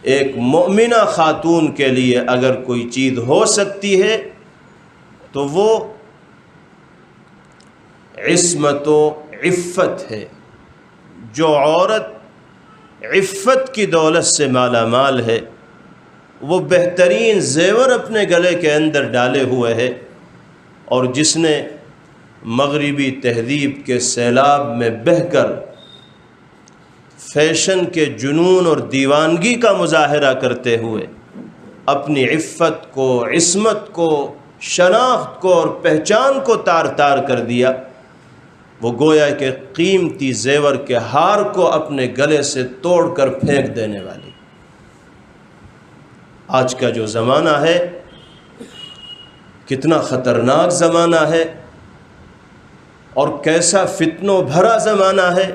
ایک مومنہ خاتون کے لیے اگر کوئی چیز ہو سکتی ہے تو وہ عصمت و عفت ہے۔ جو عورت عفت کی دولت سے مالا مال ہے، وہ بہترین زیور اپنے گلے کے اندر ڈالے ہوئے ہے، اور جس نے مغربی تہذیب کے سیلاب میں بہہ کر فیشن کے جنون اور دیوانگی کا مظاہرہ کرتے ہوئے اپنی عفت کو، عصمت کو، شناخت کو اور پہچان کو تار تار کر دیا، وہ گویا کہ قیمتی زیور کے ہار کو اپنے گلے سے توڑ کر پھینک دینے والی۔ آج کا جو زمانہ ہے کتنا خطرناک زمانہ ہے، اور کیسا فتنوں بھرا زمانہ ہے۔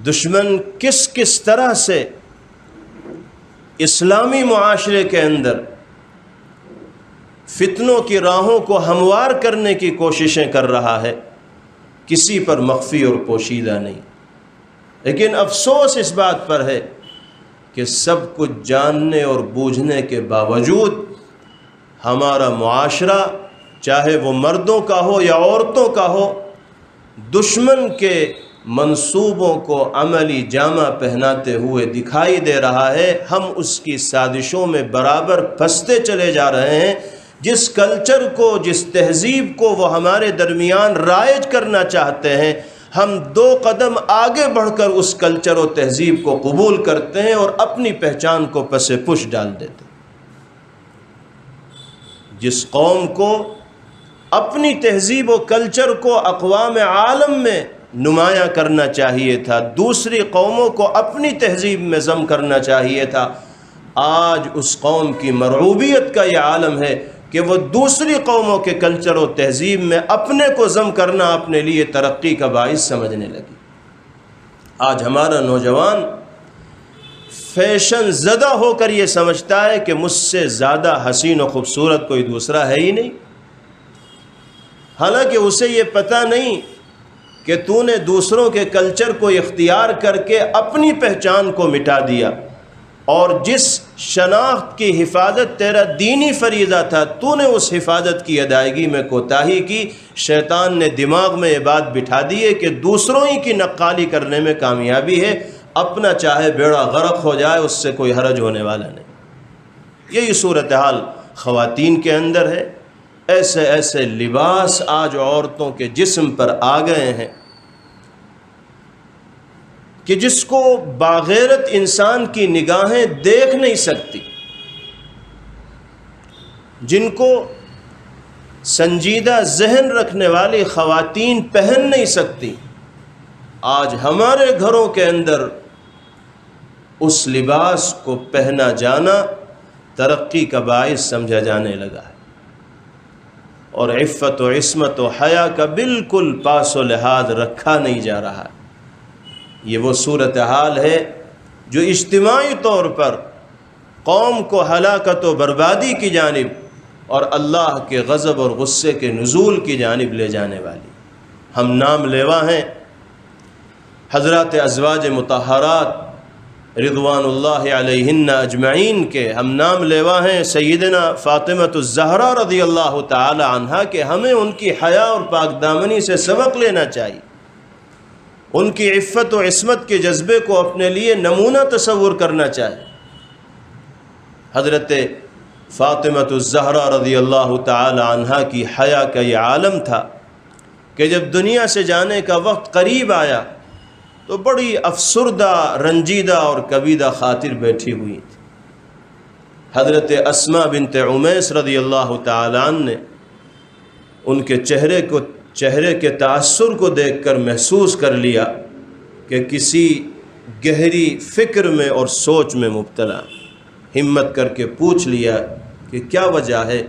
دشمن کس کس طرح سے اسلامی معاشرے کے اندر فتنوں کی راہوں کو ہموار کرنے کی کوششیں کر رہا ہے، کسی پر مخفی اور پوشیدہ نہیں۔ لیکن افسوس اس بات پر ہے کہ سب کچھ جاننے اور بوجھنے کے باوجود ہمارا معاشرہ، چاہے وہ مردوں کا ہو یا عورتوں کا ہو، دشمن کے منصوبوں کو عملی جامہ پہناتے ہوئے دکھائی دے رہا ہے۔ ہم اس کی سازشوں میں برابر پھنستے چلے جا رہے ہیں۔ جس کلچر کو، جس تہذیب کو وہ ہمارے درمیان رائج کرنا چاہتے ہیں، ہم 2 قدم آگے بڑھ کر اس کلچر و تہذیب کو قبول کرتے ہیں اور اپنی پہچان کو پس پش ڈال دیتے ہیں۔ جس قوم کو اپنی تہذیب و کلچر کو اقوام عالم میں نمایاں کرنا چاہیے تھا، دوسری قوموں کو اپنی تہذیب میں ضم کرنا چاہیے تھا، آج اس قوم کی مرعوبیت کا یہ عالم ہے کہ وہ دوسری قوموں کے کلچر و تہذیب میں اپنے کو ضم کرنا اپنے لیے ترقی کا باعث سمجھنے لگی۔ آج ہمارا نوجوان فیشن زدہ ہو کر یہ سمجھتا ہے کہ مجھ سے زیادہ حسین و خوبصورت کوئی دوسرا ہے ہی نہیں، حالانکہ اسے یہ پتہ نہیں کہ تو نے دوسروں کے کلچر کو اختیار کر کے اپنی پہچان کو مٹا دیا، اور جس شناخت کی حفاظت تیرا دینی فریضہ تھا، تو نے اس حفاظت کی ادائیگی میں کوتاہی کی۔ شیطان نے دماغ میں یہ بات بٹھا دی ہے کہ دوسروں ہی کی نقالی کرنے میں کامیابی ہے، اپنا چاہے بیڑا غرق ہو جائے اس سے کوئی حرج ہونے والا نہیں۔ یہی صورتحال خواتین کے اندر ہے۔ ایسے ایسے لباس آج عورتوں کے جسم پر آ گئے ہیں کہ جس کو باغیرت انسان کی نگاہیں دیکھ نہیں سکتی، جن کو سنجیدہ ذہن رکھنے والی خواتین پہن نہیں سکتی۔ آج ہمارے گھروں کے اندر اس لباس کو پہنا جانا ترقی کا باعث سمجھا جانے لگا ہے، اور عفت و عصمت و حیا کا بالکل پاس و لحاظ رکھا نہیں جا رہا ہے۔ یہ وہ صورتحال ہے جو اجتماعی طور پر قوم کو ہلاکت و بربادی کی جانب اور اللہ کے غضب اور غصے کے نزول کی جانب لے جانے والی۔ ہم نام لیوا ہیں حضرات ازواج مطہرات رضوان اللہ علیہن اجمعین کے، ہم نام لیوا ہیں سیدنا فاطمۃ الزہرا رضی اللہ تعالی عنہا کہ ہمیں ان کی حیا اور پاک دامنی سے سبق لینا چاہیے، ان کی عفت و عصمت کے جذبے کو اپنے لیے نمونہ تصور کرنا چاہیے۔ حضرت فاطمۃ الزہرا رضی اللہ تعالی عنہا کی حیا کا یہ عالم تھا کہ جب دنیا سے جانے کا وقت قریب آیا تو بڑی افسردہ، رنجیدہ اور کبیدہ خاطر بیٹھی ہوئی تھی۔ حضرت اسماء بنت عمیس رضی اللہ تعالی عنہ نے ان کے چہرے کے تأثر کو دیکھ کر محسوس کر لیا کہ کسی گہری فکر میں اور سوچ میں مبتلا۔ ہمت کر کے پوچھ لیا کہ کیا وجہ ہے،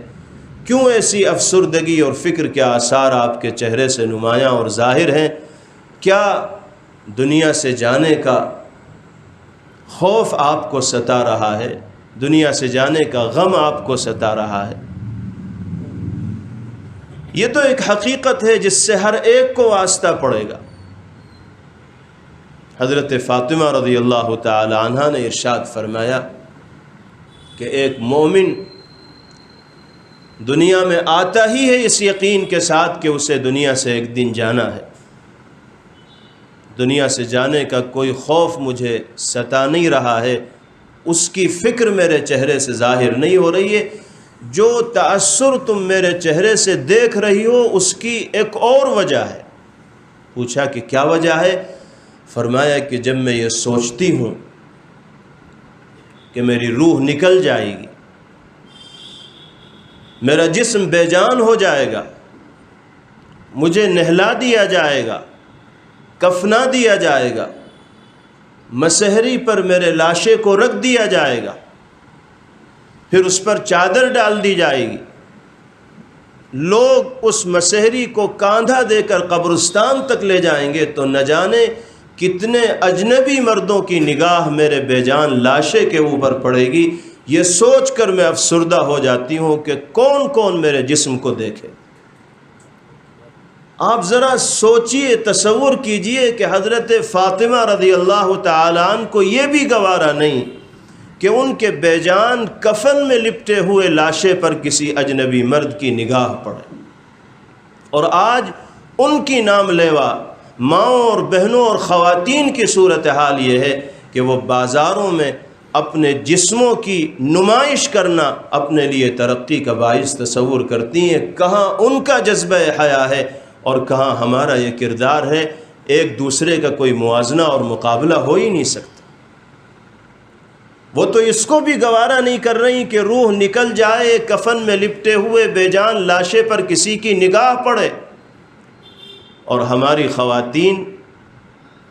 کیوں ایسی افسردگی اور فکر کے آثار آپ کے چہرے سے نمایاں اور ظاہر ہیں؟ کیا دنیا سے جانے کا خوف آپ کو ستا رہا ہے؟ دنیا سے جانے کا غم آپ کو ستا رہا ہے؟ یہ تو ایک حقیقت ہے جس سے ہر ایک کو واسطہ پڑے گا۔ حضرت فاطمہ رضی اللہ تعالی عنہا نے ارشاد فرمایا کہ ایک مومن دنیا میں آتا ہی ہے اس یقین کے ساتھ کہ اسے دنیا سے ایک دن جانا ہے، دنیا سے جانے کا کوئی خوف مجھے ستا نہیں رہا ہے، اس کی فکر میرے چہرے سے ظاہر نہیں ہو رہی ہے، جو تأثر تم میرے چہرے سے دیکھ رہی ہو اس کی ایک اور وجہ ہے۔ پوچھا کہ کیا وجہ ہے؟ فرمایا کہ جب میں یہ سوچتی ہوں کہ میری روح نکل جائے گی، میرا جسم بے جان ہو جائے گا، مجھے نہلا دیا جائے گا، کفنا دیا جائے گا، مسحری پر میرے لاشے کو رکھ دیا جائے گا، پھر اس پر چادر ڈال دی جائے گی، لوگ اس مسحری کو کاندھا دے کر قبرستان تک لے جائیں گے، تو نہ جانے کتنے اجنبی مردوں کی نگاہ میرے بے جان لاشے کے اوپر پڑے گی۔ یہ سوچ کر میں افسردہ ہو جاتی ہوں کہ کون کون میرے جسم کو دیکھے۔ آپ ذرا سوچئے، تصور کیجئے کہ حضرت فاطمہ رضی اللہ تعالی عنہ کو یہ بھی گوارا نہیں کہ ان کے بے جان کفن میں لپٹے ہوئے لاشے پر کسی اجنبی مرد کی نگاہ پڑے، اور آج ان کی نام لیوا ماؤں اور بہنوں اور خواتین کی صورتحال یہ ہے کہ وہ بازاروں میں اپنے جسموں کی نمائش کرنا اپنے لیے ترقی کا باعث تصور کرتی ہیں۔ کہاں ان کا جذبہ حیا ہے اور کہاں ہمارا یہ کردار ہے؟ ایک دوسرے کا کوئی موازنہ اور مقابلہ ہو ہی نہیں سکتا۔ وہ تو اس کو بھی گوارا نہیں کر رہی کہ روح نکل جائے، کفن میں لپٹے ہوئے بے جان لاشے پر کسی کی نگاہ پڑے، اور ہماری خواتین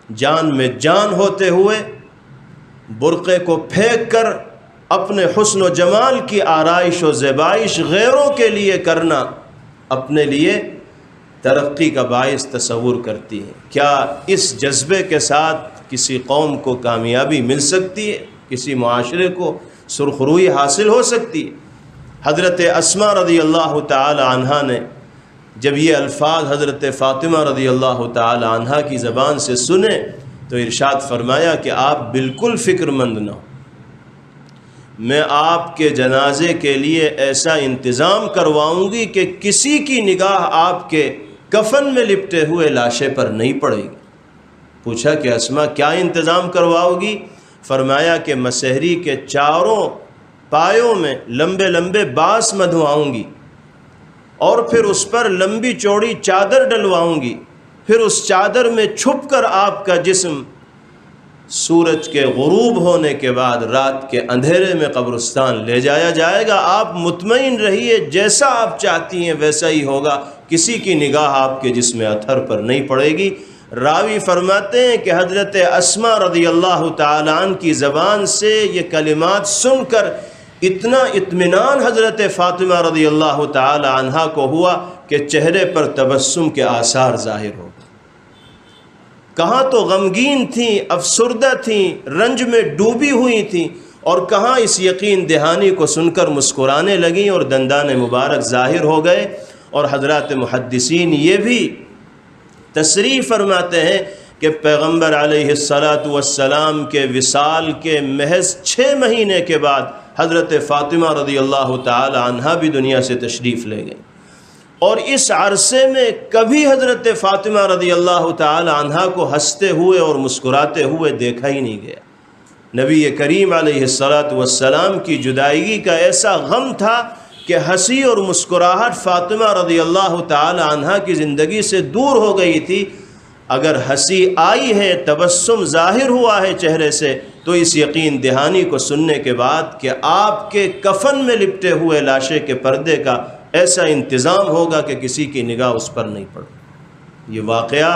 جان میں جان ہوتے ہوئے برقعے کو پھینک کر اپنے حسن و جمال کی آرائش و زیبائش غیروں کے لیے کرنا اپنے لیے ترقی کا باعث تصور کرتی ہے۔ کیا اس جذبے کے ساتھ کسی قوم کو کامیابی مل سکتی ہے؟ کسی معاشرے کو سرخروئی حاصل ہو سکتی ہے؟ حضرت اسماء رضی اللہ تعالی عنہا نے جب یہ الفاظ حضرت فاطمہ رضی اللہ تعالی عنہا کی زبان سے سنے تو ارشاد فرمایا کہ آپ بالکل فکر مند نہ ہو، میں آپ کے جنازے کے لیے ایسا انتظام کرواؤں گی کہ کسی کی نگاہ آپ کے کفن میں لپٹے ہوئے لاشے پر نہیں پڑے گی۔ پوچھا کہ اسماء کیا انتظام کرواؤ گی؟ فرمایا کہ مسحری کے چاروں پایوں میں لمبے لمبے بانس مدھواؤں گی، اور پھر اس پر لمبی چوڑی چادر ڈلواؤں گی، پھر اس چادر میں چھپ کر آپ کا جسم سورج کے غروب ہونے کے بعد رات کے اندھیرے میں قبرستان لے جایا جائے گا۔ آپ مطمئن رہیے، جیسا آپ چاہتی ہیں ویسا ہی ہوگا، کسی کی نگاہ آپ کے جسم اطہر پر نہیں پڑے گی۔ راوی فرماتے ہیں کہ حضرت اسماء رضی اللہ تعالی عنہ کی زبان سے یہ کلمات سن کر اتنا اطمینان حضرت فاطمہ رضی اللہ تعالی عنہا کو ہوا کہ چہرے پر تبسم کے آثار ظاہر ہو گئے۔ کہاں تو غمگین تھیں، افسردہ تھیں، رنج میں ڈوبی ہوئی تھیں، اور کہاں اس یقین دہانی کو سن کر مسکرانے لگیں اور دندان مبارک ظاہر ہو گئے۔ اور حضرات محدثین یہ بھی تصریح فرماتے ہیں کہ پیغمبر علیہ السلام کے وصال کے محض 6 مہینے کے بعد حضرت فاطمہ رضی اللہ تعالی عنہا بھی دنیا سے تشریف لے گئیں، اور اس عرصے میں کبھی حضرت فاطمہ رضی اللہ تعالی عنہا کو ہنستے ہوئے اور مسکراتے ہوئے دیکھا ہی نہیں گیا۔ نبی کریم علیہ السلام کی جدائیگی کا ایسا غم تھا کہ ہنسی اور مسکراہٹ فاطمہ رضی اللہ تعالی عنہا کی زندگی سے دور ہو گئی تھی۔ اگر ہنسی آئی ہے، تبسم ظاہر ہوا ہے چہرے سے، تو اس یقین دہانی کو سننے کے بعد کہ آپ کے کفن میں لپٹے ہوئے لاشے کے پردے کا ایسا انتظام ہوگا کہ کسی کی نگاہ اس پر نہیں پڑے۔ یہ واقعہ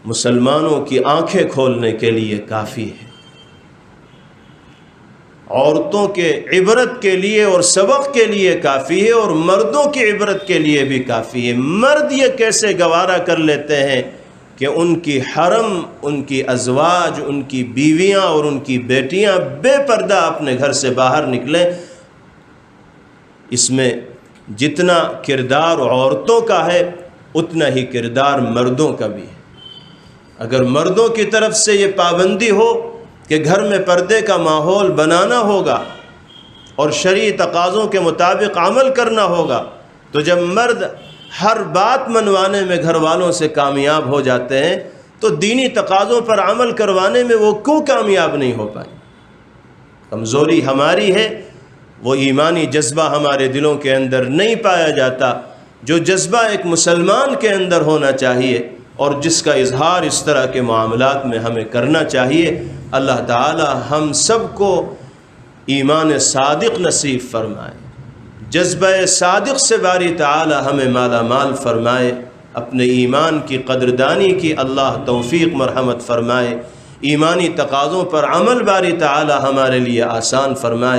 مسلمانوں کی آنکھیں کھولنے کے لیے کافی ہے، عورتوں کے عبرت کے لیے اور سبق کے لیے کافی ہے، اور مردوں کی عبرت کے لیے بھی کافی ہے۔ مرد یہ کیسے گوارا کر لیتے ہیں کہ ان کی حرم، ان کی ازواج، ان کی بیویاں اور ان کی بیٹیاں بے پردہ اپنے گھر سے باہر نکلیں۔ اس میں جتنا کردار عورتوں کا ہے اتنا ہی کردار مردوں کا بھی ہے۔ اگر مردوں کی طرف سے یہ پابندی ہو کہ گھر میں پردے کا ماحول بنانا ہوگا اور شرعی تقاضوں کے مطابق عمل کرنا ہوگا، تو جب مرد ہر بات منوانے میں گھر والوں سے کامیاب ہو جاتے ہیں تو دینی تقاضوں پر عمل کروانے میں وہ کیوں کامیاب نہیں ہو پائیں؟ کمزوری ہماری ہے، وہ ایمانی جذبہ ہمارے دلوں کے اندر نہیں پایا جاتا جو جذبہ ایک مسلمان کے اندر ہونا چاہیے اور جس کا اظہار اس طرح کے معاملات میں ہمیں کرنا چاہیے۔ اللہ تعالی ہم سب کو ایمان صادق نصیب فرمائے، جذبہ صادق سے باری تعالی ہمیں مالا مال فرمائے، اپنے ایمان کی قدردانی کی اللہ توفیق مرحمت فرمائے، ایمانی تقاضوں پر عمل باری تعالی ہمارے لیے آسان فرمائے۔